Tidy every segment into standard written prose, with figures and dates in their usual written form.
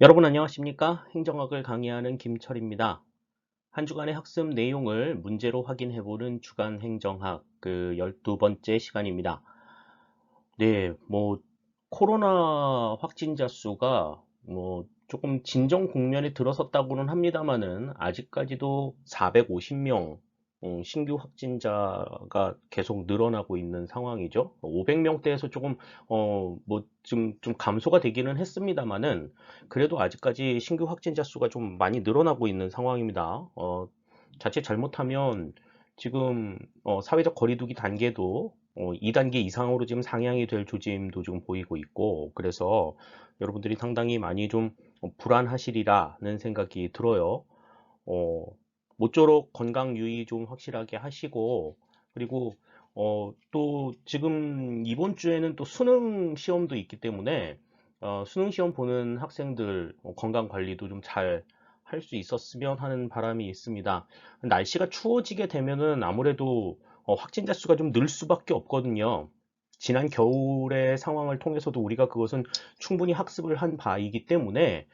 여러분 안녕하십니까? 행정학을 강의하는 김철입니다. 한 주간의 학습 내용을 문제로 확인해보는 주간 행정학 12번째 시간입니다. 네, 코로나 확진자 수가 조금 진정 국면에 들어섰다고는 합니다만은 아직까지도 450명 신규 확진자가 계속 늘어나고 있는 상황이죠. 500명대에서 조금 좀 감소가 되기는 했습니다만은 그래도 아직까지 신규 확진자 수가 좀 많이 늘어나고 있는 상황입니다. 자칫 잘못하면 지금 사회적 거리두기 단계도 2단계 이상으로 지금 상향이 될 조짐도 좀 보이고 있고, 그래서 여러분들이 상당히 많이 좀 불안하시리라는 생각이 들어요. 어, 모쪼록 건강 유의 좀 확실하게 하시고, 그리고 또 지금 이번 주에는 또 수능 시험도 있기 때문에 수능 시험 보는 학생들 건강 관리도 좀 잘 할 수 있었으면 하는 바람이 있습니다. 날씨가 추워지게 되면은 아무래도 확진자 수가 좀 늘 수밖에 없거든요. 지난 겨울의 상황을 통해서도 우리가 그것은 충분히 학습을 한 바이기 때문에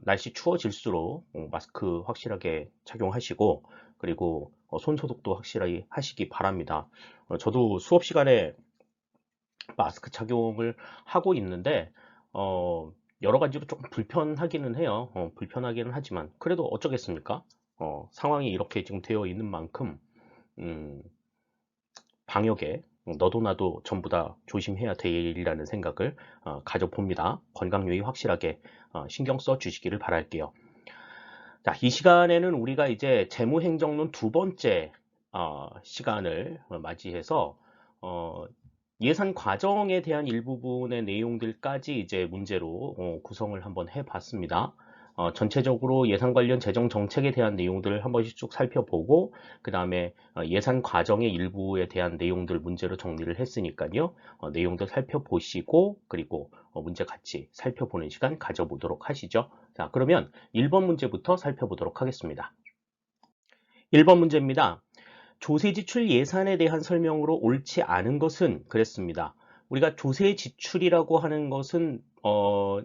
날씨 추워질수록 마스크 확실하게 착용하시고, 그리고 손 소독도 확실하게 하시기 바랍니다. 저도 수업 시간에 마스크 착용을 하고 있는데 여러 가지로 조금 불편하기는 해요. 불편하기는 하지만 그래도 어쩌겠습니까? 상황이 이렇게 지금 되어 있는 만큼 음, 방역에 너도 나도 전부 다 조심해야 되리라는 생각을 가져봅니다. 건강 유의 확실하게 신경 써 주시기를 바랄게요. 자, 이 시간에는 우리가 이제 재무행정론 두 번째 시간을 맞이해서 어, 예산 과정에 대한 일부분의 내용들까지 이제 문제로 구성을 한번 해봤습니다. 전체적으로 예산 관련 재정 정책에 대한 내용들을 한 번씩 쭉 살펴보고, 그 다음에 예산 과정의 일부에 대한 내용들 문제로 정리를 했으니까요. 내용들 살펴보시고, 그리고 문제 같이 살펴보는 시간 가져보도록 하시죠. 자, 그러면 1번 문제부터 살펴보도록 하겠습니다. 1번 문제입니다. 조세 지출 예산에 대한 설명으로 옳지 않은 것은 그랬습니다. 우리가 조세 지출이라고 하는 것은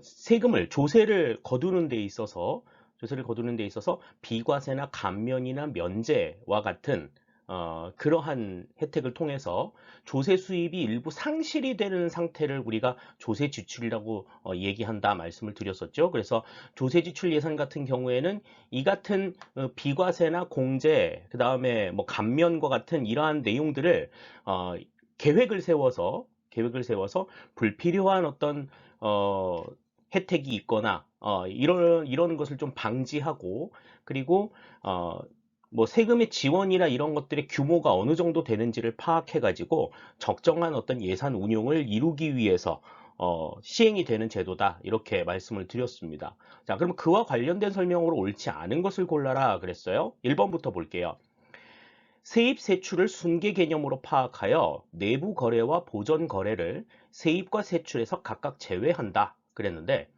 세금을 조세를 거두는 데 있어서 비과세나 감면이나 면제와 같은 그러한 혜택을 통해서 조세 수입이 일부 상실이 되는 상태를 우리가 조세 지출이라고 얘기한다 말씀을 드렸었죠. 그래서 조세 지출 예산 같은 경우에는 이 같은 비과세나 공제, 그 다음에 뭐 감면과 같은 이러한 내용들을 어, 계획을 세워서 불필요한 어떤 어, 혜택이 있거나 이러는 것을 좀 방지하고, 그리고 어, 뭐 세금의 지원이나 이런 것들의 규모가 어느 정도 되는지를 파악해 가지고 적정한 어떤 예산 운용을 이루기 위해서 시행이 되는 제도다, 이렇게 말씀을 드렸습니다. 자, 그럼 그와 관련된 설명으로 옳지 않은 것을 골라라 그랬어요. 1번부터 볼게요. 세입 세출을 순계 개념으로 파악하여 내부 거래와 보전 거래를 세입과 세출에서 각각 제외한다 그랬는데,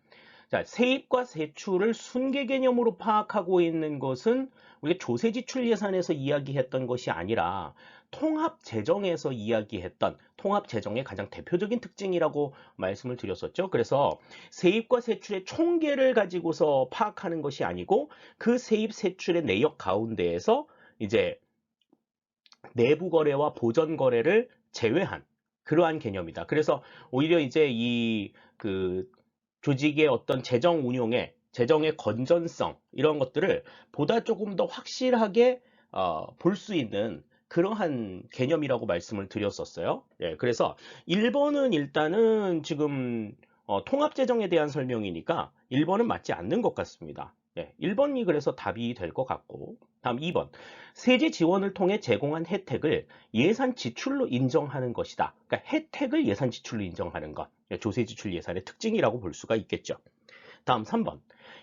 자, 세입과 세출을 순계 개념으로 파악하고 있는 것은 우리가 조세 지출 예산에서 이야기했던 것이 아니라 통합 재정에서 이야기했던 통합 재정의 가장 대표적인 특징이라고 말씀을 드렸었죠. 그래서 세입과 세출의 총계를 가지고서 파악하는 것이 아니고 그 세입 세출의 내역 가운데에서 이제 내부 거래와 보전 거래를 제외한 그러한 개념이다. 그래서 오히려 이제 그 조직의 어떤 재정의 건전성, 이런 것들을 보다 조금 더 확실하게 볼 수 있는 그러한 개념이라고 말씀을 드렸었어요. 예, 그래서 1번은 일단은 지금 통합재정에 대한 설명이니까 1번은 맞지 않는 것 같습니다. 예, 1번이 그래서 답이 될 것 같고, 다음 2번. 세제 지원을 통해 제공한 혜택을 예산 지출로 인정하는 것이다. 그러니까 혜택을 예산 지출로 인정하는 것. 조세 지출 예산의 특징이라고 볼 수가 있겠죠. 다음 3번.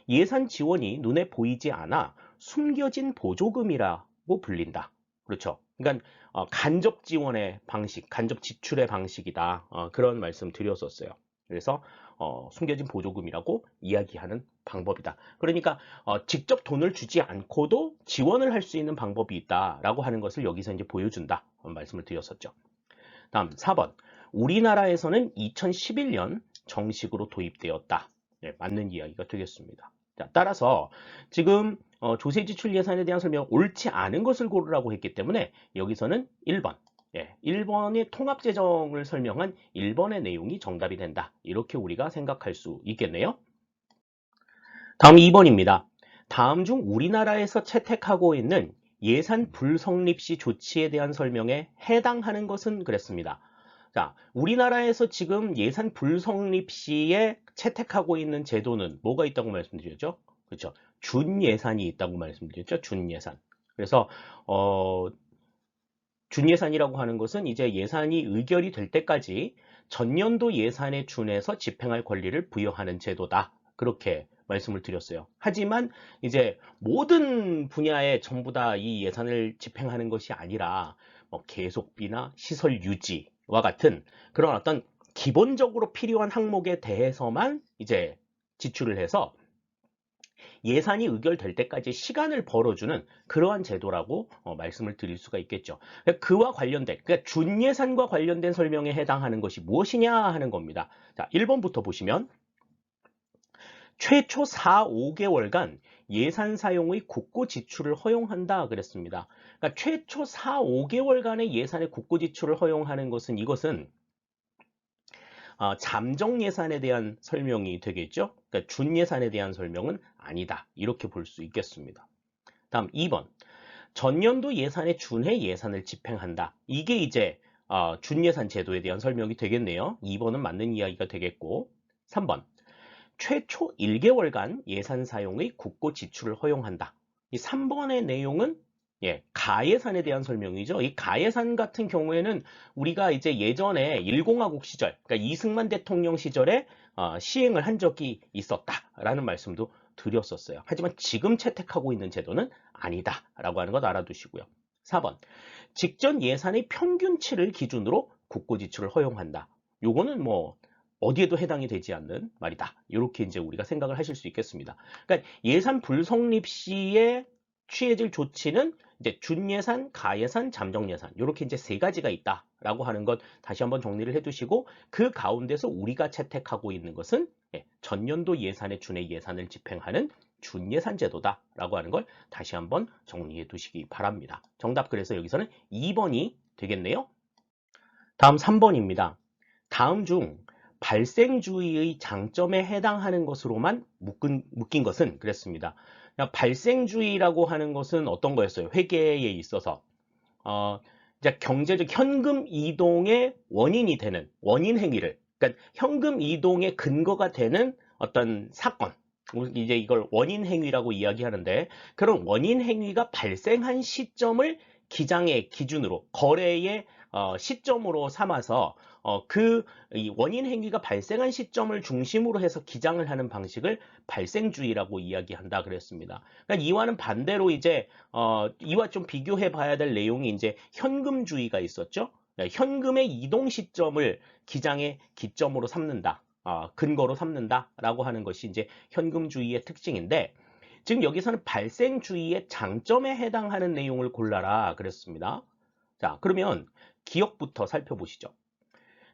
예산 지원이 눈에 보이지 않아 숨겨진 보조금이라고 불린다. 그렇죠. 그러니까 간접 지원의 방식, 간접 지출의 방식이다. 그런 말씀 드렸었어요. 그래서 숨겨진 보조금이라고 이야기하는 방법이다. 그러니까 직접 돈을 주지 않고도 지원을 할 수 있는 방법이 있다라고 하는 것을 여기서 이제 보여준다 말씀을 드렸었죠. 다음 4번. 우리나라에서는 2011년 정식으로 도입되었다. 맞는 이야기가 되겠습니다. 자, 따라서 지금 조세지출 예산에 대한 설명 옳지 않은 것을 고르라고 했기 때문에 여기서는 1번. 1번의 통합재정을 설명한 1번의 내용이 정답이 된다. 이렇게 우리가 생각할 수 있겠네요. 다음 2번입니다. 다음 중 우리나라에서 채택하고 있는 예산 불성립 시 조치에 대한 설명에 해당하는 것은 그랬습니다. 자, 우리나라에서 지금 예산 불성립 시에 채택하고 있는 제도는 뭐가 있다고 말씀드렸죠? 그렇죠. 준예산이 있다고 말씀드렸죠. 준예산. 그래서 준예산이라고 하는 것은 이제 예산이 의결이 될 때까지 전년도 예산에 준해서 집행할 권리를 부여하는 제도다. 그렇게 말씀을 드렸어요. 하지만 이제 모든 분야에 전부 다 이 예산을 집행하는 것이 아니라 뭐 계속비나 시설 유지와 같은 그런 어떤 기본적으로 필요한 항목에 대해서만 이제 지출을 해서 예산이 의결될 때까지 시간을 벌어주는 그러한 제도라고 말씀을 드릴 수가 있겠죠. 그와 관련된, 그러니까 준예산과 관련된 설명에 해당하는 것이 무엇이냐 하는 겁니다. 자, 1번부터 보시면 최초 4, 5개월간 예산 사용의 국고 지출을 허용한다 그랬습니다. 그러니까 최초 4, 5개월간의 예산의 국고 지출을 허용하는 것은 이것은 잠정 예산에 대한 설명이 되겠죠. 그러니까 준 예산에 대한 설명은 아니다. 이렇게 볼 수 있겠습니다. 다음 2번. 전년도 예산에 준해 예산을 집행한다. 이게 이제 준예산 제도에 대한 설명이 되겠네요. 2번은 맞는 이야기가 되겠고 3번. 최초 1개월간 예산 사용의 국고 지출을 허용한다. 이 3번의 내용은 가예산에 대한 설명이죠. 이 가예산 같은 경우에는 우리가 이제 예전에 1공화국 시절, 그러니까 이승만 대통령 시절에 시행을 한 적이 있었다라는 말씀도 드렸었어요. 하지만 지금 채택하고 있는 제도는 아니다라고 하는 것 알아두시고요. 4번, 직전 예산의 평균치를 기준으로 국고 지출을 허용한다. 요거는 뭐 어디에도 해당이 되지 않는 말이다. 이렇게 이제 우리가 생각을 하실 수 있겠습니다. 그러니까 예산 불성립 시에 취해질 조치는 이제 준예산, 가예산, 잠정예산 이렇게 이제 세 가지가 있다라고 하는 것 다시 한번 정리를 해두시고 그 가운데서 우리가 채택하고 있는 것은 전년도 예산에 준해 예산을 집행하는 준예산 제도다라고 하는 걸 다시 한번 정리해 두시기 바랍니다. 정답 그래서 여기서는 2번이 되겠네요. 다음 3번입니다. 다음 중 발생주의의 장점에 해당하는 것으로만 묶인 것은 그랬습니다. 발생주의라고 하는 것은 어떤 거였어요? 회계에 있어서 이제 경제적 현금 이동의 원인이 되는 원인 행위를, 그러니까 현금 이동의 근거가 되는 어떤 사건, 이제 이걸 원인 행위라고 이야기하는데 그런 원인 행위가 발생한 시점을 기장의 기준으로 거래의 시점으로 삼아서 그 원인 행위가 발생한 시점을 중심으로 해서 기장을 하는 방식을 발생주의라고 이야기한다 그랬습니다. 그러니까 이와는 반대로 이제 이와 좀 비교해 봐야 될 내용이 이제 현금주의가 있었죠. 현금의 이동 시점을 기장의 기점으로 삼는다. 근거로 삼는다라고 하는 것이 이제 현금주의의 특징인데 지금 여기서는 발생주의의 장점에 해당하는 내용을 골라라 그랬습니다. 자, 그러면 기억부터 살펴보시죠.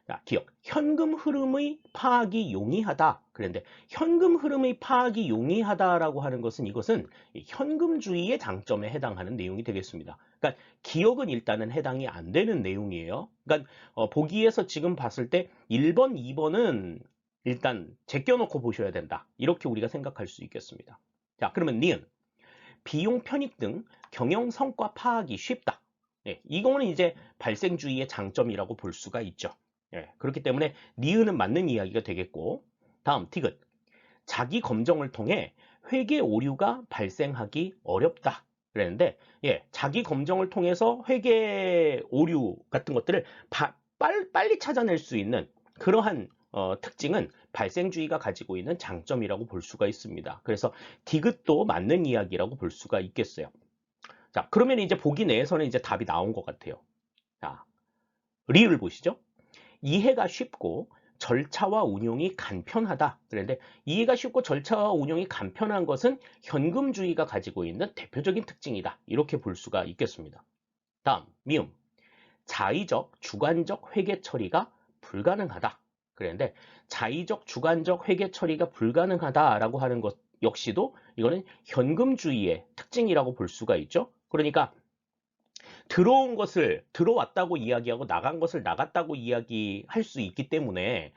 자, 기억. 현금 흐름의 파악이 용이하다. 그런데 현금 흐름의 파악이 용이하다라고 하는 것은 이것은 현금주의의 장점에 해당하는 내용이 되겠습니다. 그러니까 기억은 일단은 해당이 안 되는 내용이에요. 그러니까 보기에서 지금 봤을 때 1번, 2번은 일단 제껴놓고 보셔야 된다. 이렇게 우리가 생각할 수 있겠습니다. 자, 그러면 니은. 비용 편익 등 경영 성과 파악이 쉽다. 이거는 이제 발생주의의 장점이라고 볼 수가 있죠. 그렇기 때문에 니은은 맞는 이야기가 되겠고 다음 티귿. 자기 검정을 통해 회계 오류가 발생하기 어렵다. 그랬는데 자기 검정을 통해서 회계 오류 같은 것들을 빨리 찾아낼 수 있는 그러한 특징은 발생주의가 가지고 있는 장점이라고 볼 수가 있습니다. 그래서 디귿도 맞는 이야기라고 볼 수가 있겠어요. 자, 그러면 이제 보기 내에서는 이제 답이 나온 것 같아요. 자, 리을 보시죠. 이해가 쉽고 절차와 운용이 간편하다. 그런데 이해가 쉽고 절차와 운용이 간편한 것은 현금주의가 가지고 있는 대표적인 특징이다. 이렇게 볼 수가 있겠습니다. 다음, 미음. 자의적, 주관적 회계 처리가 불가능하다. 그랬는데 자의적 주관적 회계 처리가 불가능하다라고 하는 것 역시도 이거는 현금주의의 특징이라고 볼 수가 있죠. 그러니까 들어온 것을 들어왔다고 이야기하고 나간 것을 나갔다고 이야기할 수 있기 때문에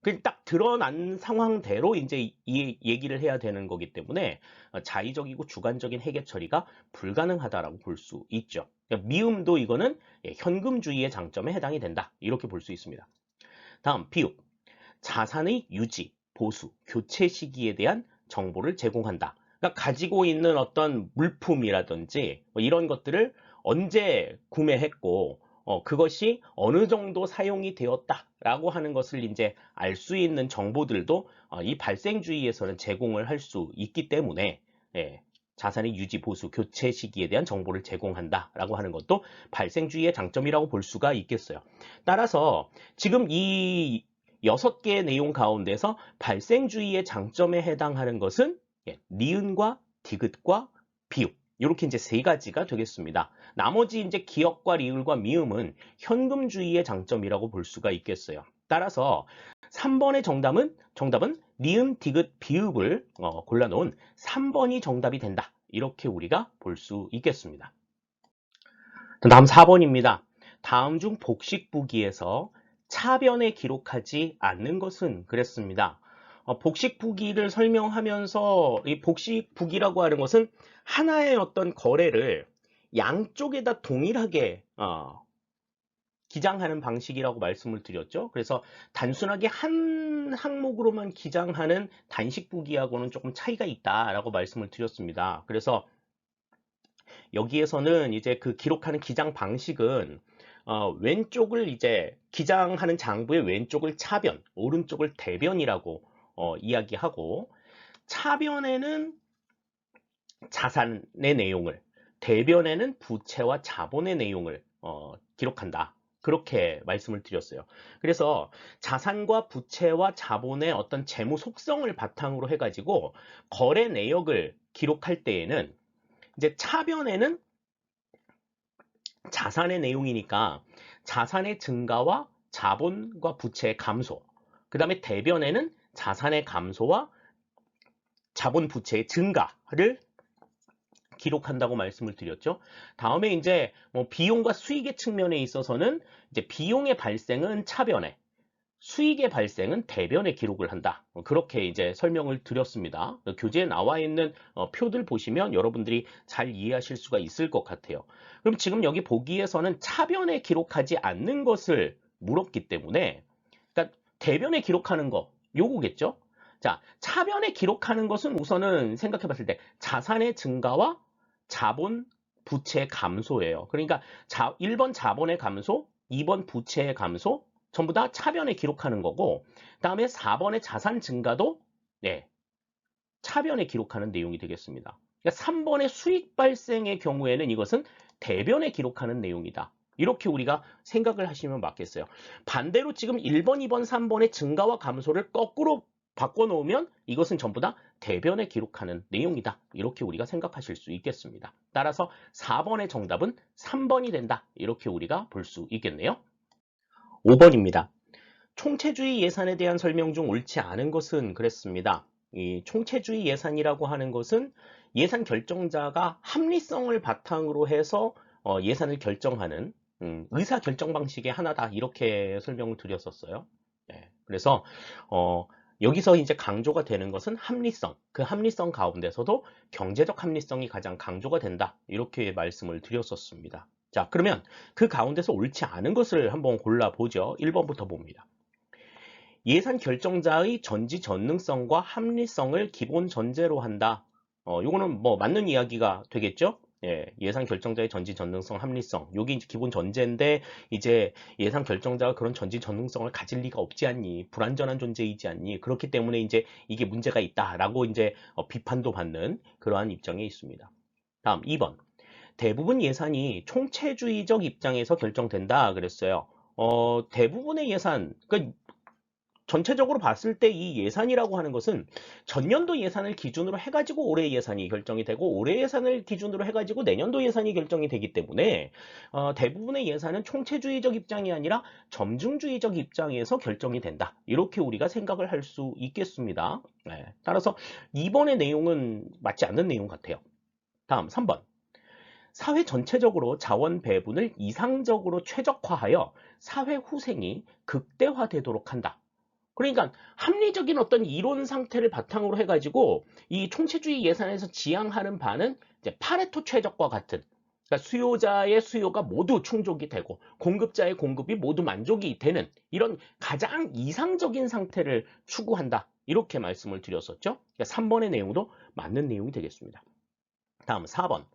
그냥 딱 드러난 상황대로 이제 이 얘기를 해야 되는 거기 때문에 자의적이고 주관적인 회계 처리가 불가능하다라고 볼 수 있죠. 그러니까 미음도 이거는 현금주의의 장점에 해당이 된다. 이렇게 볼 수 있습니다. 다음 비읍. 자산의 유지, 보수, 교체 시기에 대한 정보를 제공한다. 그러니까 가지고 있는 어떤 물품이라든지 뭐 이런 것들을 언제 구매했고 그것이 어느 정도 사용이 되었다라고 하는 것을 이제 알 수 있는 정보들도 이 발생주의에서는 제공을 할 수 있기 때문에 예, 자산의 유지, 보수, 교체 시기에 대한 정보를 제공한다라고 하는 것도 발생주의의 장점이라고 볼 수가 있겠어요. 따라서 지금 이 6개의 내용 가운데서 발생주의의 장점에 해당하는 것은 니은과 디귿과 비읍 이렇게 이제 3가지가 되겠습니다. 나머지 이제 기역과 리을과 미음은 현금주의의 장점이라고 볼 수가 있겠어요. 따라서 3번의 정답은 니은, 디귿, 비읍을 골라놓은 3번이 정답이 된다. 이렇게 우리가 볼 수 있겠습니다. 다음 4번입니다. 다음 중 복식부기에서 차변에 기록하지 않는 것은 그랬습니다. 복식부기를 설명하면서 이 복식부기라고 하는 것은 하나의 어떤 거래를 양쪽에다 동일하게 기장하는 방식이라고 말씀을 드렸죠. 그래서 단순하게 한 항목으로만 기장하는 단식부기하고는 조금 차이가 있다라고 말씀을 드렸습니다. 그래서 여기에서는 이제 그 기록하는 기장 방식은 왼쪽을 이제 기장하는 장부의 왼쪽을 차변, 오른쪽을 대변이라고 이야기하고 차변에는 자산의 내용을, 대변에는 부채와 자본의 내용을 기록한다. 그렇게 말씀을 드렸어요. 그래서 자산과 부채와 자본의 어떤 재무 속성을 바탕으로 해가지고 거래 내역을 기록할 때에는 이제 차변에는 자산의 내용이니까 자산의 증가와 자본과 부채의 감소, 그 다음에 대변에는 자산의 감소와 자본 부채의 증가를 기록한다고 말씀을 드렸죠. 다음에 이제 뭐 비용과 수익의 측면에 있어서는 이제 비용의 발생은 차변에, 수익의 발생은 대변에 기록을 한다. 그렇게 이제 설명을 드렸습니다. 교재에 나와 있는 표들 보시면 여러분들이 잘 이해하실 수가 있을 것 같아요. 그럼 지금 여기 보기에서는 차변에 기록하지 않는 것을 물었기 때문에, 그러니까 대변에 기록하는 거, 요거겠죠? 자, 차변에 기록하는 것은 우선은 생각해 봤을 때 자산의 증가와 자본, 부채의 감소예요. 그러니까 1번 자본의 감소, 2번 부채의 감소, 전부 다 차변에 기록하는 거고, 다음에 4번의 자산 증가도 네, 차변에 기록하는 내용이 되겠습니다. 그러니까 3번의 수익 발생의 경우에는 이것은 대변에 기록하는 내용이다. 이렇게 우리가 생각을 하시면 맞겠어요. 반대로 지금 1번, 2번, 3번의 증가와 감소를 거꾸로 바꿔놓으면 이것은 전부 다 대변에 기록하는 내용이다. 이렇게 우리가 생각하실 수 있겠습니다. 따라서 4번의 정답은 3번이 된다. 이렇게 우리가 볼 수 있겠네요. 5번입니다. 총체주의 예산에 대한 설명 중 옳지 않은 것은 그랬습니다. 이 총체주의 예산이라고 하는 것은 예산 결정자가 합리성을 바탕으로 해서 예산을 결정하는 의사 결정 방식의 하나다. 이렇게 설명을 드렸었어요. 네, 그래서 여기서 이제 강조가 되는 것은 합리성. 그 합리성 가운데서도 경제적 합리성이 가장 강조가 된다. 이렇게 말씀을 드렸었습니다. 자, 그러면 그 가운데서 옳지 않은 것을 한번 골라보죠. 1번부터 봅니다. 예산 결정자의 전지전능성과 합리성을 기본 전제로 한다. 요거는 뭐 맞는 이야기가 되겠죠? 예, 예산 결정자의 전지전능성, 합리성. 요게 이제 기본 전제인데, 이제 예산 결정자가 그런 전지전능성을 가질 리가 없지 않니? 불완전한 존재이지 않니? 그렇기 때문에 이제 이게 문제가 있다라고 이제 비판도 받는 그러한 입장에 있습니다. 다음 2번. 대부분 예산이 총체주의적 입장에서 결정된다 그랬어요. 대부분의 예산, 그러니까 전체적으로 봤을 때 이 예산이라고 하는 것은 전년도 예산을 기준으로 해가지고 올해 예산이 결정이 되고 올해 예산을 기준으로 해가지고 내년도 예산이 결정이 되기 때문에 대부분의 예산은 총체주의적 입장이 아니라 점중주의적 입장에서 결정이 된다. 이렇게 우리가 생각을 할 수 있겠습니다. 네, 따라서 이번의 내용은 맞지 않는 내용 같아요. 다음 3번. 사회 전체적으로 자원 배분을 이상적으로 최적화하여 사회 후생이 극대화되도록 한다. 그러니까 합리적인 어떤 이론 상태를 바탕으로 해가지고 이 총체주의 예산에서 지향하는 바는 이제 파레토 최적과 같은, 그러니까 수요자의 수요가 모두 충족이 되고 공급자의 공급이 모두 만족이 되는 이런 가장 이상적인 상태를 추구한다. 이렇게 말씀을 드렸었죠. 그러니까 3번의 내용도 맞는 내용이 되겠습니다. 다음 4번.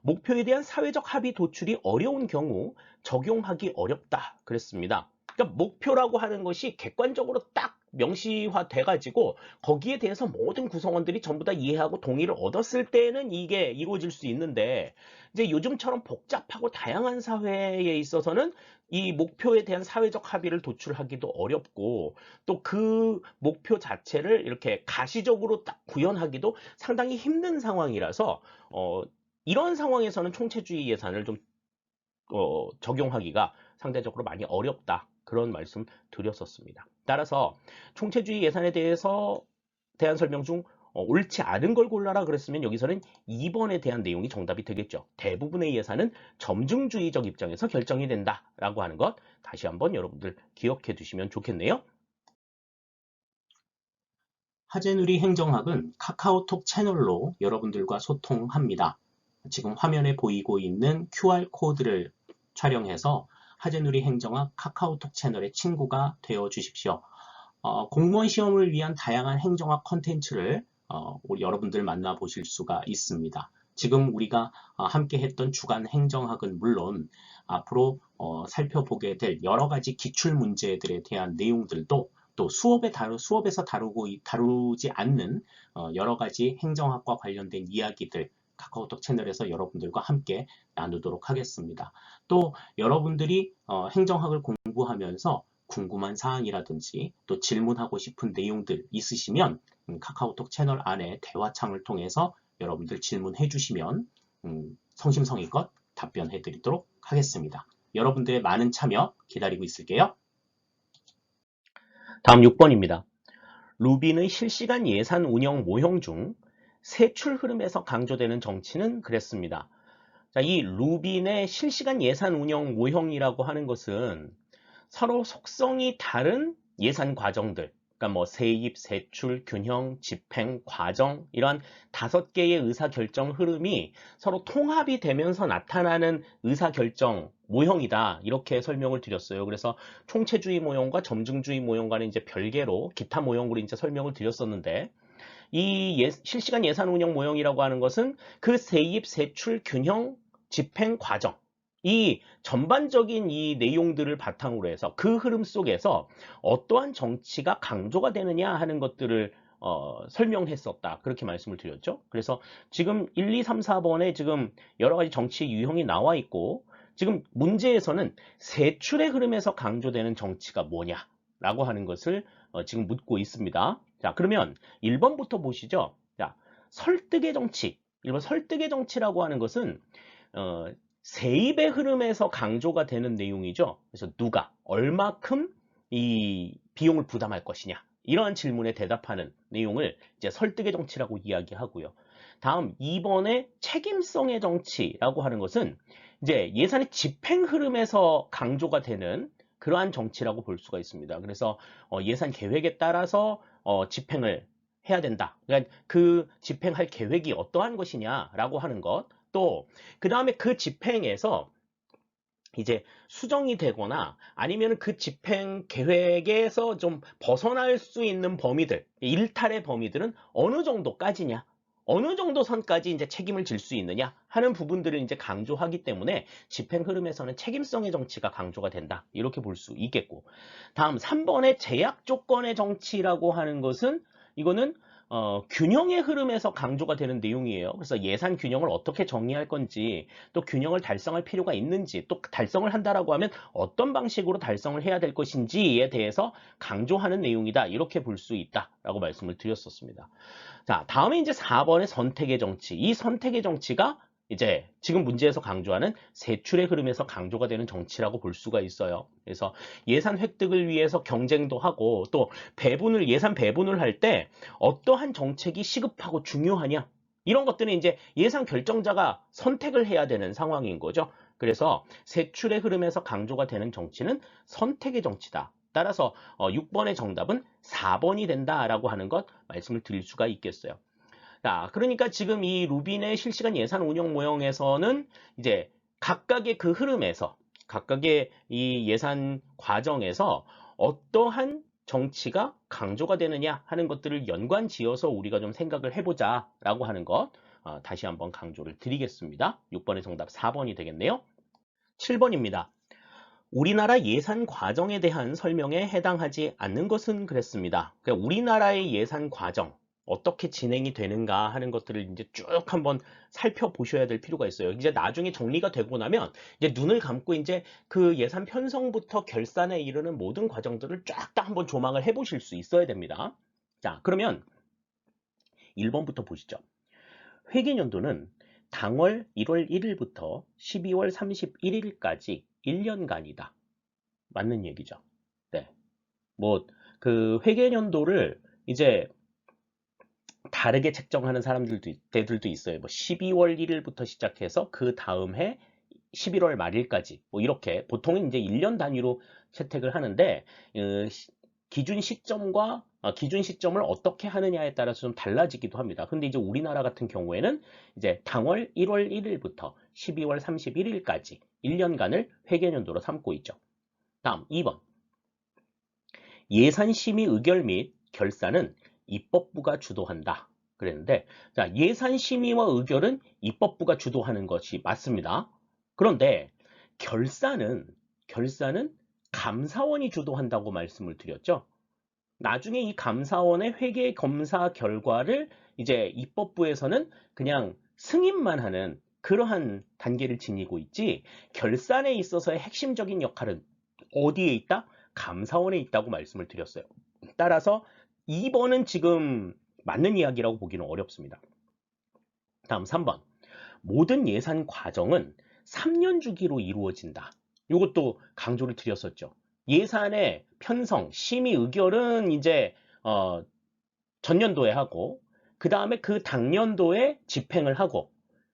목표에 대한 사회적 합의 도출이 어려운 경우 적용하기 어렵다. 그랬습니다. 그러니까 목표라고 하는 것이 객관적으로 딱 명시화돼 가지고 거기에 대해서 모든 구성원들이 전부 다 이해하고 동의를 얻었을 때는 이게 이루어질 수 있는데, 이제 요즘처럼 복잡하고 다양한 사회에 있어서는 이 목표에 대한 사회적 합의를 도출하기도 어렵고, 또 그 목표 자체를 이렇게 가시적으로 딱 구현하기도 상당히 힘든 상황이라서 이런 상황에서는 총체주의 예산을 좀 적용하기가 상대적으로 많이 어렵다. 그런 말씀 드렸었습니다. 따라서 총체주의 예산에 대한 설명 중 옳지 않은 걸 골라라 그랬으면 여기서는 2번에 대한 내용이 정답이 되겠죠. 대부분의 예산은 점중주의적 입장에서 결정이 된다라고 하는 것 다시 한번 여러분들 기억해 두시면 좋겠네요. 하재누리 행정학은 카카오톡 채널로 여러분들과 소통합니다. 지금 화면에 보이고 있는 QR코드를 촬영해서 하재누리 행정학 카카오톡 채널의 친구가 되어 주십시오. 공무원 시험을 위한 다양한 행정학 컨텐츠를 여러분들 만나보실 수가 있습니다. 지금 우리가 함께 했던 주간 행정학은 물론 앞으로 살펴보게 될 여러 가지 기출 문제들에 대한 내용들도 또 수업에서 다루지 않는 여러 가지 행정학과 관련된 이야기들 카카오톡 채널에서 여러분들과 함께 나누도록 하겠습니다. 또 여러분들이 행정학을 공부하면서 궁금한 사항이라든지 또 질문하고 싶은 내용들 있으시면 카카오톡 채널 안에 대화창을 통해서 여러분들 질문해 주시면 성심성의껏 답변해 드리도록 하겠습니다. 여러분들의 많은 참여 기다리고 있을게요. 다음 6번입니다. 루빈의 실시간 예산 운영 모형 중 세출 흐름에서 강조되는 정치는 그랬습니다. 자, 이 루빈의 실시간 예산 운영 모형이라고 하는 것은 서로 속성이 다른 예산 과정들, 그러니까 뭐 세입, 세출, 균형, 집행, 과정 이러한 5개의 의사결정 흐름이 서로 통합이 되면서 나타나는 의사결정 모형이다. 이렇게 설명을 드렸어요. 그래서 총체주의 모형과 점중주의 모형과는 이제 별개로 기타 모형으로 이제 설명을 드렸었는데, 이 실시간 예산 운영 모형이라고 하는 것은 그 세입, 세출, 균형, 집행 과정 이 전반적인 이 내용들을 바탕으로 해서 그 흐름 속에서 어떠한 정치가 강조가 되느냐 하는 것들을 설명했었다. 그렇게 말씀을 드렸죠. 그래서 지금 1, 2, 3, 4번에 지금 여러 가지 정치 유형이 나와 있고, 지금 문제에서는 세출의 흐름에서 강조되는 정치가 뭐냐라고 하는 것을 지금 묻고 있습니다. 자, 그러면 1번부터 보시죠. 자, 설득의 정치. 1번 설득의 정치라고 하는 것은 세입의 흐름에서 강조가 되는 내용이죠. 그래서 누가 얼마큼 이 비용을 부담할 것이냐, 이러한 질문에 대답하는 내용을 이제 설득의 정치라고 이야기하고요. 다음 2번의 책임성의 정치라고 하는 것은 이제 예산의 집행 흐름에서 강조가 되는 그러한 정치라고 볼 수가 있습니다. 그래서 예산 계획에 따라서 집행을 해야 된다. 그러니까 그 집행할 계획이 어떠한 것이냐라고 하는 것, 또 그 다음에 그 집행에서 이제 수정이 되거나 아니면 그 집행 계획에서 좀 벗어날 수 있는 범위들, 일탈의 범위들은 어느 정도까지냐, 어느 정도 선까지 이제 책임을 질 수 있느냐 하는 부분들을 이제 강조하기 때문에 집행 흐름에서는 책임성의 정치가 강조가 된다. 이렇게 볼 수 있겠고, 다음 3번의 제약 조건의 정치라고 하는 것은 이거는 균형의 흐름에서 강조가 되는 내용이에요. 그래서 예산 균형을 어떻게 정리할 건지, 또 균형을 달성할 필요가 있는지, 또 달성을 한다라고 하면 어떤 방식으로 달성을 해야 될 것인지에 대해서 강조하는 내용이다. 이렇게 볼 수 있다라고 말씀을 드렸었습니다. 자, 다음에 이제 4번의 선택의 정치. 이 선택의 정치가 이제 지금 문제에서 강조하는 세출의 흐름에서 강조가 되는 정치라고 볼 수가 있어요. 그래서 예산 획득을 위해서 경쟁도 하고 또 예산 배분을 할 때 어떠한 정책이 시급하고 중요하냐. 이런 것들은 이제 예산 결정자가 선택을 해야 되는 상황인 거죠. 그래서 세출의 흐름에서 강조가 되는 정치는 선택의 정치다. 따라서 6번의 정답은 4번이 된다라고 하는 것 말씀을 드릴 수가 있겠어요. 자, 그러니까 지금 이 루빈의 실시간 예산 운영 모형에서는 이제 각각의 그 흐름에서, 각각의 이 예산 과정에서 어떠한 정치가 강조가 되느냐 하는 것들을 연관 지어서 우리가 좀 생각을 해보자라고 하는 것 다시 한번 강조를 드리겠습니다. 6번의 정답 4번이 되겠네요. 7번입니다. 우리나라 예산 과정에 대한 설명에 해당하지 않는 것은 그랬습니다. 그러니까 우리나라의 예산 과정, 어떻게 진행이 되는가 하는 것들을 이제 쭉 한번 살펴보셔야 될 필요가 있어요. 이제 나중에 정리가 되고 나면 이제 눈을 감고 이제 그 예산 편성부터 결산에 이르는 모든 과정들을 쫙 다 한번 조망을 해보실 수 있어야 됩니다. 자, 그러면 1번부터 보시죠. 회계연도는 당월 1월 1일부터 12월 31일까지 1년간이다. 맞는 얘기죠. 네. 뭐, 그 회계연도를 이제 다르게 책정하는 데들도 있어요. 뭐 12월 1일부터 시작해서 그 다음 해 11월 말일까지 뭐 이렇게 보통은 이제 1년 단위로 채택을 하는데 기준 시점을 어떻게 하느냐에 따라서 좀 달라지기도 합니다. 근데 이제 우리나라 같은 경우에는 이제 당월 1월 1일부터 12월 31일까지 1년간을 회계연도로 삼고 있죠. 다음 2번. 예산심의 의결 및 결산은 입법부가 주도한다. 그랬는데 자, 예산심의와 의결은 입법부가 주도하는 것이 맞습니다. 그런데 결산은 감사원이 주도한다고 말씀을 드렸죠. 나중에 이 감사원의 회계 검사 결과를 이제 입법부에서는 그냥 승인만 하는 그러한 단계를 지니고 있지, 결산에 있어서의 핵심적인 역할은 어디에 있다? 감사원에 있다고 말씀을 드렸어요. 따라서 2번은 지금 맞는 이야기라고 보기는 어렵습니다. 다음 3번. 모든 예산 과정은 3년 주기로 이루어진다. 이것도 강조를 드렸었죠. 예산의 편성, 심의, 의결은 이제 전년도에 하고, 그 다음에 그 당년도에 집행을 하고,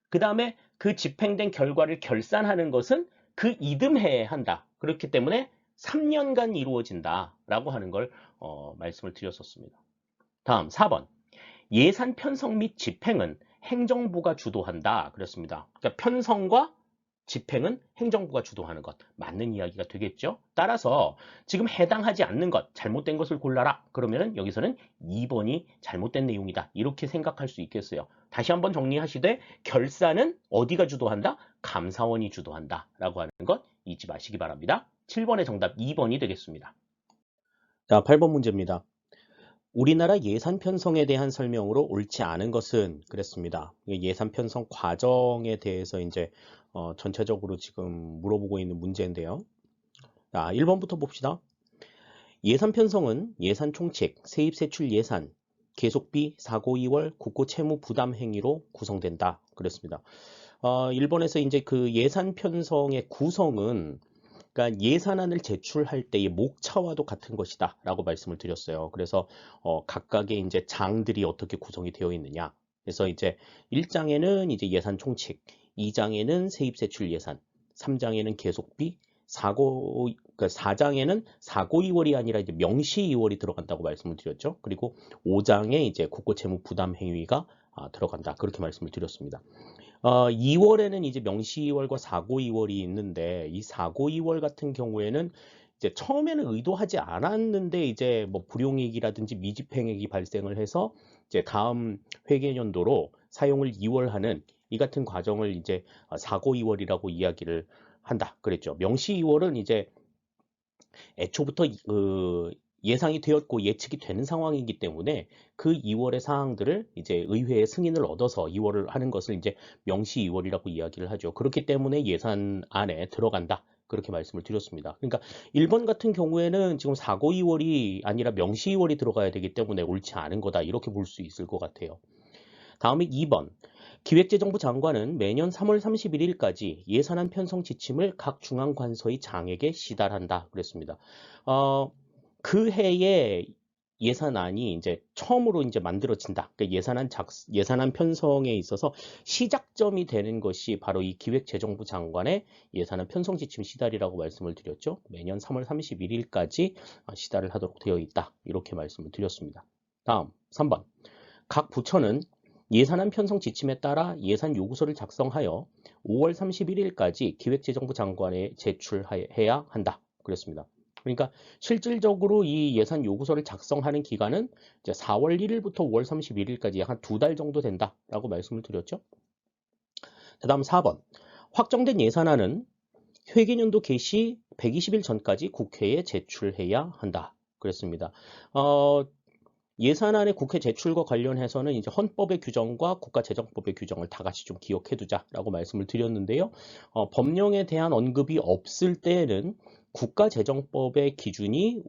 그 다음에 그 집행된 결과를 결산하는 것은 그 이듬해에 한다. 그렇기 때문에 3년간 이루어진다라고 하는 걸 말씀을 드렸었습니다. 다음 4번. 예산 편성 및 집행은 행정부가 주도한다. 그렇습니다. 그러니까 편성과 집행은 행정부가 주도하는 것. 맞는 이야기가 되겠죠? 따라서 지금 해당하지 않는 것, 잘못된 것을 골라라. 그러면 여기서는 2번이 잘못된 내용이다. 이렇게 생각할 수 있겠어요. 다시 한번 정리하시되 결산은 어디가 주도한다? 감사원이 주도한다. 라고 하는 것 잊지 마시기 바랍니다. 7번의 정답 2번이 되겠습니다. 자, 8번 문제입니다. 우리나라 예산 편성에 대한 설명으로 옳지 않은 것은 그랬습니다. 예산 편성 과정에 대해서 이제 전체적으로 지금 물어보고 있는 문제인데요. 자, 1번부터 봅시다. 예산 편성은 예산 총칙, 세입 세출 예산, 계속비, 사고 이월, 국고 채무 부담 행위로 구성된다. 그랬습니다. 1번에서 이제 그 예산 편성의 구성은 그러니까 예산안을 제출할 때의 목차와도 같은 것이다 라고 말씀을 드렸어요. 그래서 각각의 이제 장들이 어떻게 구성이 되어 있느냐. 그래서 이제 1장에는 이제 예산 총칙, 2장에는 세입세출 예산, 3장에는 계속비, 그러니까 4장에는 사고 이월이 아니라 이제 명시 이월이 들어간다고 말씀을 드렸죠. 그리고 5장에 이제 국고 채무 부담 행위가 들어간다. 그렇게 말씀을 드렸습니다. 2월에는 이제 명시 2월과 사고 2월이 있는데 이 사고 2월 같은 경우에는 이제 처음에는 의도하지 않았는데 이제 뭐 불용익이라든지 미집행액이 발생을 해서 이제 다음 회계연도로 사용을 2월하는 이 같은 과정을 이제 사고 2월이라고 이야기를 한다 그랬죠. 명시 2월은 이제 애초부터 그 예상이 되었고 예측이 되는 상황이기 때문에 그 2월의 사항들을 이제 의회의 승인을 얻어서 2월을 하는 것을 이제 명시 2월이라고 이야기를 하죠. 그렇기 때문에 예산 안에 들어간다. 그렇게 말씀을 드렸습니다. 그러니까 1번 같은 경우에는 지금 사고 2월이 아니라 명시 2월이 들어가야 되기 때문에 옳지 않은 거다. 이렇게 볼 수 있을 것 같아요. 다음에 2번. 기획재정부 장관은 매년 3월 31일까지 예산안 편성 지침을 각 중앙관서의 장에게 시달한다. 그랬습니다. 그 해에 예산안이 이제 처음으로 이제 만들어진다. 그러니까 예산안 편성에 있어서 시작점이 되는 것이 바로 이 기획재정부 장관의 예산안 편성 지침 시달이라고 말씀을 드렸죠. 매년 3월 31일까지 시달을 하도록 되어 있다. 이렇게 말씀을 드렸습니다. 다음 3번. 각 부처는 예산안 편성 지침에 따라 예산 요구서를 작성하여 5월 31일까지 기획재정부 장관에 제출해야 한다. 그랬습니다. 그러니까 실질적으로 이 예산 요구서를 작성하는 기간은 이제 4월 1일부터 5월 31일까지 약 한 2달 정도 된다라고 말씀을 드렸죠. 그다음 4번. 확정된 예산안은 회계연도 개시 120일 전까지 국회에 제출해야 한다. 그랬습니다. 예산안의 국회 제출과 관련해서는 이제 헌법의 규정과 국가재정법의 규정을 다 같이 좀 기억해 두자라고 말씀을 드렸는데요. 법령에 대한 언급이 없을 때에는 국가재정법의 기준이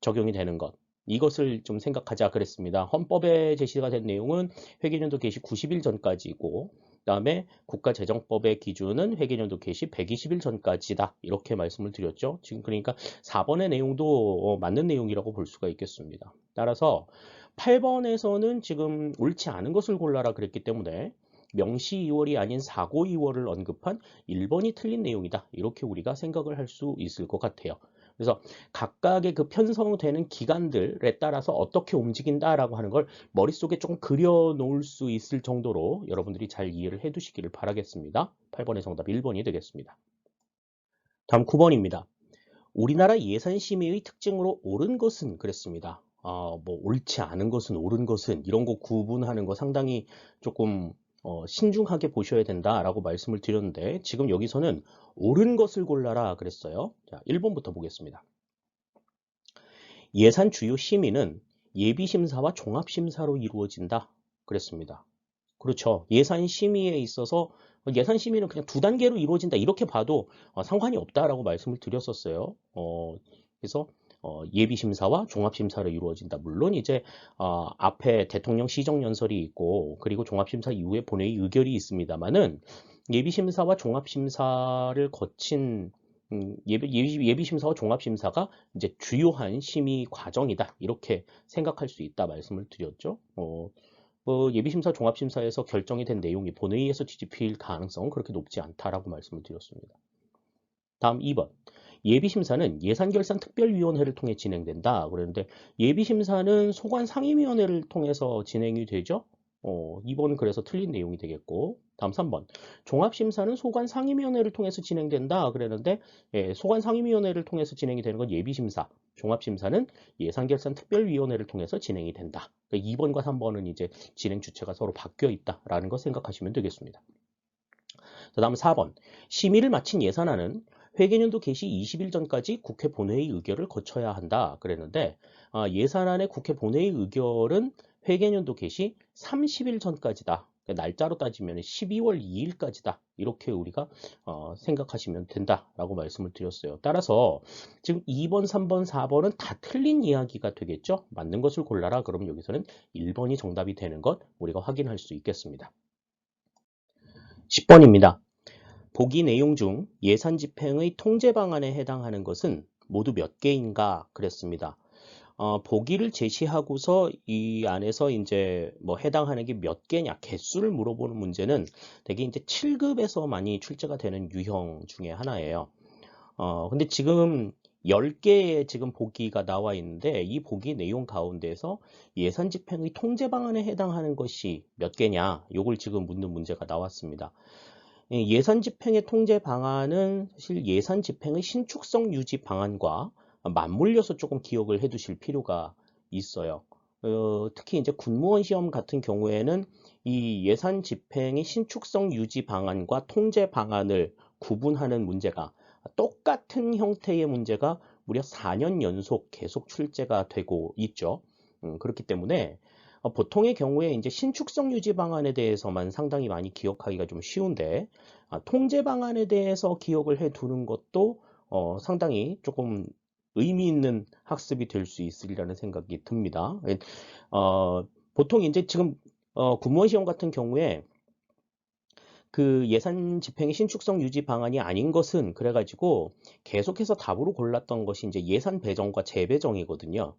적용이 되는 것. 이것을 좀 생각하자 그랬습니다. 헌법에 제시가 된 내용은 회계연도 개시 90일 전까지고 그다음에 국가재정법의 기준은 회계연도 개시 120일 전까지다. 이렇게 말씀을 드렸죠. 지금 그러니까 4번의 내용도 맞는 내용이라고 볼 수가 있겠습니다. 따라서 8번에서는 지금 옳지 않은 것을 골라라 그랬기 때문에 명시 2월이 아닌 사고 2월을 언급한 1번이 틀린 내용이다. 이렇게 우리가 생각을 할 수 있을 것 같아요. 그래서 각각의 그 편성되는 기간들에 따라서 어떻게 움직인다라고 하는 걸 머릿속에 조금 그려놓을 수 있을 정도로 여러분들이 잘 이해를 해두시기를 바라겠습니다. 8번의 정답 1번이 되겠습니다. 다음 9번입니다. 우리나라 예산심의의 특징으로 옳은 것은 그랬습니다. 뭐 옳지 않은 것은 옳은 것은 이런 거 구분하는 거 상당히 조금 신중하게 보셔야 된다라고 말씀을 드렸는데 지금 여기서는 옳은 것을 골라라 그랬어요. 자, 1번부터 보겠습니다. 예산 주요 심의는 예비심사와 종합심사로 이루어진다 그랬습니다. 그렇죠. 예산 심의에 있어서 예산 심의는 그냥 2단계로 이루어진다 이렇게 봐도 상관이 없다라고 말씀을 드렸었어요. 그래서 예비심사와 종합심사로 이루어진다. 물론 이제 앞에 대통령 시정연설이 있고 그리고 종합심사 이후에 본회의 의결이 있습니다만은 예비심사와 종합심사를 거친 예비심사와 종합심사가 이제 주요한 심의 과정이다. 이렇게 생각할 수 있다 말씀을 드렸죠. 예비심사, 종합심사에서 결정이 된 내용이 본회의에서 뒤집힐 가능성은 그렇게 높지 않다라고 말씀을 드렸습니다. 다음 2번. 예비심사는 예산결산특별위원회를 통해 진행된다. 그랬는데 예비심사는 소관상임위원회를 통해서 진행이 되죠. 2번은 그래서 틀린 내용이 되겠고 다음 3번. 종합심사는 소관상임위원회를 통해서 진행된다. 그랬는데 소관상임위원회를 통해서 진행이 되는 건 예비심사, 종합심사는 예산결산특별위원회를 통해서 진행이 된다. 그러니까 2번과 3번은 이제 진행 주체가 서로 바뀌어 있다라는 거 생각하시면 되겠습니다. 다음 4번. 심의를 마친 예산안은 회계연도 개시 20일 전까지 국회 본회의 의결을 거쳐야 한다. 그랬는데 예산안의 국회 본회의 의결은 회계연도 개시 30일 전까지다. 날짜로 따지면 12월 2일까지다. 이렇게 우리가 생각하시면 된다라고 말씀을 드렸어요. 따라서 지금 2번, 3번, 4번은 다 틀린 이야기가 되겠죠. 맞는 것을 골라라. 그러면 여기서는 1번이 정답이 되는 것 우리가 확인할 수 있겠습니다. 10번입니다. 보기 내용 중 예산 집행의 통제 방안에 해당하는 것은 모두 몇 개인가 그랬습니다. 보기를 제시하고서 이 안에서 이제 뭐 해당하는 게 몇 개냐 개수를 물어보는 문제는 되게 이제 7급에서 많이 출제가 되는 유형 중에 하나예요. 근데 지금 10개의 지금 보기가 나와 있는데 이 보기 내용 가운데서 예산 집행의 통제 방안에 해당하는 것이 몇 개냐 요걸 지금 묻는 문제가 나왔습니다. 예산 집행의 통제 방안은 사실 예산 집행의 신축성 유지 방안과 맞물려서 조금 기억을 해 두실 필요가 있어요. 특히 이제 군무원 시험 같은 경우에는 이 예산 집행의 신축성 유지 방안과 통제 방안을 구분하는 문제가 똑같은 형태의 문제가 무려 4년 연속 계속 출제가 되고 있죠. 그렇기 때문에 보통의 경우에 이제 신축성 유지 방안에 대해서만 상당히 많이 기억하기가 좀 쉬운데 통제 방안에 대해서 기억을 해 두는 것도 상당히 조금 의미 있는 학습이 될 수 있으리라는 생각이 듭니다. 보통 이제 지금 군무원 시험 같은 경우에 그 예산 집행의 신축성 유지 방안이 아닌 것은 그래가지고 계속해서 답으로 골랐던 것이 이제 예산 배정과 재배정이거든요.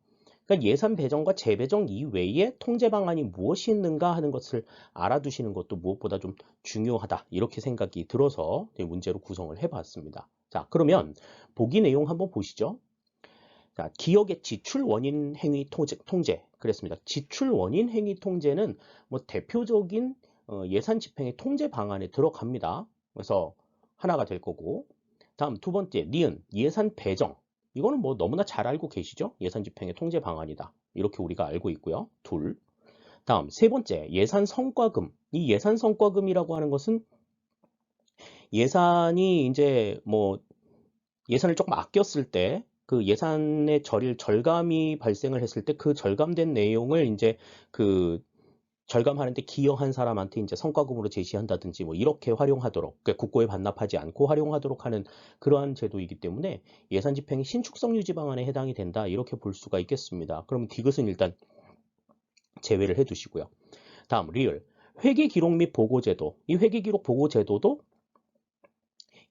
그러니까 예산 배정과 재배정 이외에 통제 방안이 무엇이 있는가 하는 것을 알아두시는 것도 무엇보다 좀 중요하다. 이렇게 생각이 들어서 문제로 구성을 해봤습니다. 자, 그러면 보기 내용 한번 보시죠. 자, 기억의 지출 원인 행위 통제 그랬습니다. 지출 원인 행위 통제는 뭐 대표적인 예산 집행의 통제 방안에 들어갑니다. 그래서 하나가 될 거고, 다음 두 번째 니은 예산 배정. 이거는 뭐 너무나 잘 알고 계시죠? 예산 집행의 통제 방안이다. 이렇게 우리가 알고 있고요. 둘. 다음 세 번째 예산 성과금. 이 예산 성과금이라고 하는 것은 예산이 이제 뭐 예산을 조금 아꼈을 때 그 예산의 절감이 발생을 했을 때 그 절감된 내용을 이제 그 절감하는데 기여한 사람한테 이제 성과금으로 제시한다든지 뭐 이렇게 활용하도록 그러니까 국고에 반납하지 않고 활용하도록 하는 그러한 제도이기 때문에 예산 집행이 신축성 유지 방안에 해당이 된다 이렇게 볼 수가 있겠습니다. 그럼 디귿은 일단 제외를 해두시고요. 다음 리을 회계 기록 및 보고 제도. 이 회계 기록 보고 제도도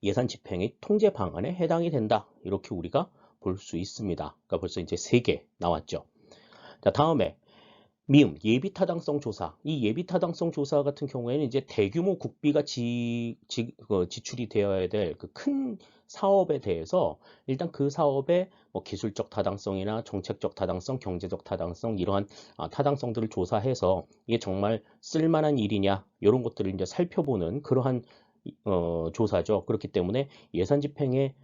예산 집행의 통제 방안에 해당이 된다. 이렇게 우리가 볼 수 있습니다. 그러니까 벌써 이제 3개 나왔죠. 자, 다음에 미음 예비 타당성 조사. 이 예비 타당성 조사 같은 경우에는 이제 대규모 국비가 지출이 되어야 될 그 큰 사업에 대해서 일단 그 사업의 뭐 기술적 타당성이나 정책적 타당성, 경제적 타당성 이러한 타당성들을 조사해서 이게 정말 쓸만한 일이냐 이런 것들을 이제 살펴보는 그러한 조사죠. 그렇기 때문에 예산 집행의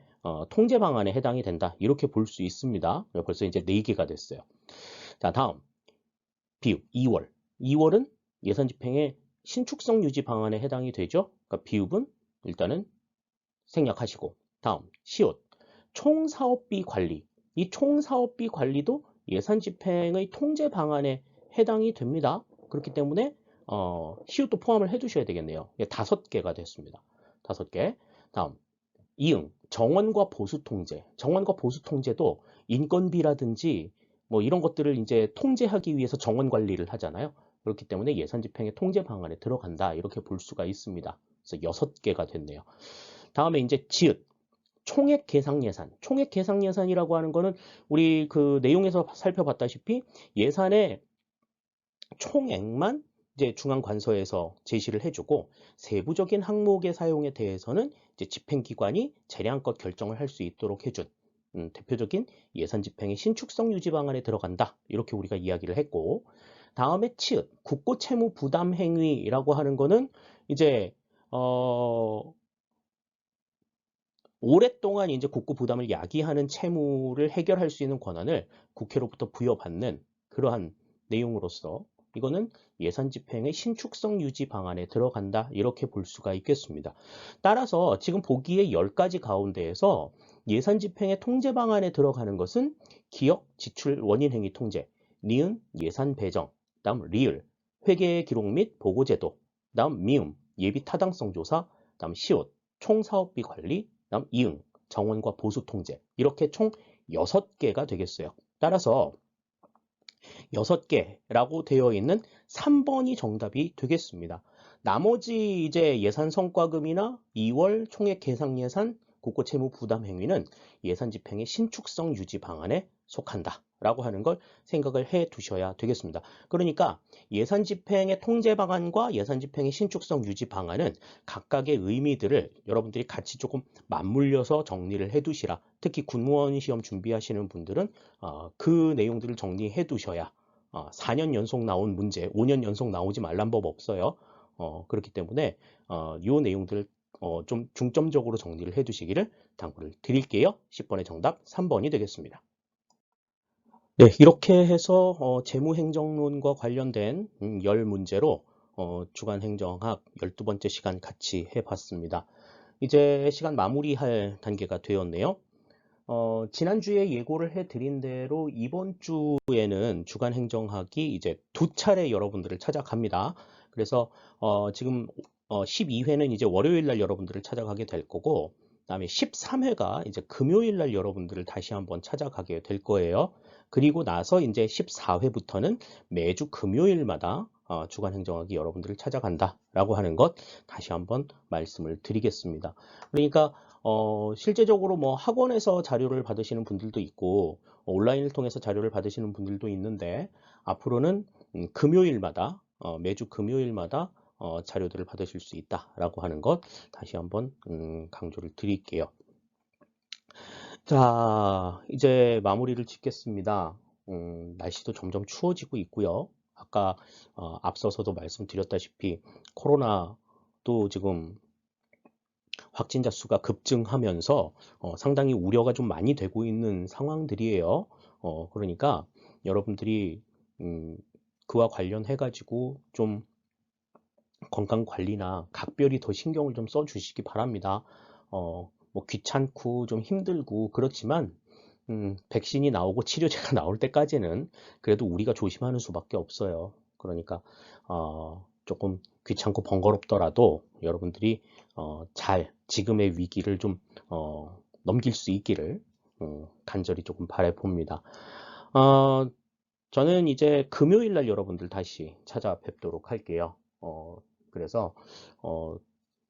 통제 방안에 해당이 된다. 이렇게 볼 수 있습니다. 벌써 이제 4개가 됐어요. 자, 다음 비읍 2월. 2월은 예산 집행의 신축성 유지 방안에 해당이 되죠. 그러니까 비읍은 일단은 생략하시고 다음 시옷 총사업비 관리. 이 총사업비 관리도 예산 집행의 통제 방안에 해당이 됩니다. 그렇기 때문에 시옷도 포함을 해두셔야 되겠네요. 5개가 됐습니다. 5개. 다음 이응 정원과 보수 통제. 정원과 보수 통제도 인건비라든지 뭐 이런 것들을 이제 통제하기 위해서 정원 관리를 하잖아요. 그렇기 때문에 예산 집행의 통제 방안에 들어간다. 이렇게 볼 수가 있습니다. 그래서 6개가 됐네요. 다음에 이제 지읒 총액 계상 예산. 총액 계상 예산이라고 하는 거는 우리 그 내용에서 살펴봤다시피 예산의 총액만 이제 중앙관서에서 제시를 해주고 세부적인 항목의 사용에 대해서는 이제 집행기관이 재량껏 결정을 할 수 있도록 해준 대표적인 예산 집행의 신축성 유지 방안에 들어간다. 이렇게 우리가 이야기를 했고 다음에 치읓 국고 채무 부담 행위라고 하는 거는 이제 오랫동안 이제 국고 부담을 야기하는 채무를 해결할 수 있는 권한을 국회로부터 부여받는 그러한 내용으로서 이거는 예산 집행의 신축성 유지 방안에 들어간다 이렇게 볼 수가 있겠습니다. 따라서 지금 보기의 10가지 가운데에서 예산 집행의 통제 방안에 들어가는 것은 기억, 지출, 원인 행위 통제, 니은, 예산 배정, 다음 리을, 회계 기록 및 보고 제도, 다음 미음, 예비 타당성 조사, 다음 시옷, 총사업비 관리, 다음 이응, 정원과 보수 통제 이렇게 총 6개가 되겠어요. 따라서 6개라고 되어 있는 3번이 정답이 되겠습니다. 나머지 이제 예산 성과금이나 2월 총액 계상 예산, 국고 채무 부담 행위는 예산 집행의 신축성 유지 방안에 속한다 라고 하는 걸 생각을 해 두셔야 되겠습니다. 그러니까 예산 집행의 통제 방안과 예산 집행의 신축성 유지 방안은 각각의 의미들을 여러분들이 같이 조금 맞물려서 정리를 해 두시라. 특히 군무원 시험 준비하시는 분들은 그 내용들을 정리해 두셔야 4년 연속 나온 문제, 5년 연속 나오지 말란 법 없어요. 그렇기 때문에 이 내용들을 좀 중점적으로 정리를 해 두시기를 당부를 드릴게요. 10번의 정답 3번이 되겠습니다. 네, 이렇게 해서 재무행정론과 관련된 10문제로 주간행정학 12번째 시간 같이 해봤습니다. 이제 시간 마무리할 단계가 되었네요. 지난주에 예고를 해드린 대로 이번 주에는 주간행정학이 이제 두 차례 여러분들을 찾아갑니다. 그래서 지금 12회는 이제 월요일 날 여러분들을 찾아가게 될 거고, 그다음에 13회가 이제 금요일 날 여러분들을 다시 한번 찾아가게 될 거예요. 그리고 나서 이제 14회부터는 매주 금요일마다 주간행정학이 여러분들을 찾아간다라고 하는 것 다시 한번 말씀을 드리겠습니다. 그러니까 실제적으로 뭐 학원에서 자료를 받으시는 분들도 있고 온라인을 통해서 자료를 받으시는 분들도 있는데 앞으로는 금요일마다 매주 금요일마다 자료들을 받으실 수 있다라고 하는 것 다시 한번 강조를 드릴게요. 자, 이제 마무리를 짓겠습니다. 날씨도 점점 추워지고 있고요. 아까 앞서서도 말씀드렸다시피 코로나도 지금 확진자 수가 급증하면서 상당히 우려가 좀 많이 되고 있는 상황들이에요. 그러니까 여러분들이 그와 관련해 가지고 좀 건강 관리나 각별히 더 신경을 좀 써주시기 바랍니다. 뭐 귀찮고 좀 힘들고 그렇지만 백신이 나오고 치료제가 나올 때까지는 그래도 우리가 조심하는 수밖에 없어요. 그러니까 조금 귀찮고 번거롭더라도 여러분들이 잘 지금의 위기를 좀 넘길 수 있기를 간절히 조금 바라봅니다. 저는 이제 금요일 날 여러분들 다시 찾아뵙도록 할게요. 그래서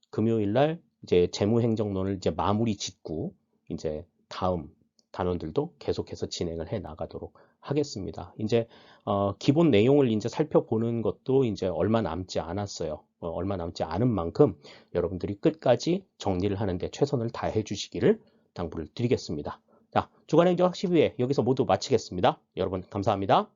금요일 날 이제 재무행정론을 이제 마무리 짓고 이제 다음 단원들도 계속해서 진행을 해 나가도록 하겠습니다. 이제 기본 내용을 이제 살펴보는 것도 이제 얼마 남지 않았어요. 얼마 남지 않은 만큼 여러분들이 끝까지 정리를 하는데 최선을 다해 주시기를 당부를 드리겠습니다. 자, 주간행정 학습위회 여기서 모두 마치겠습니다. 여러분 감사합니다.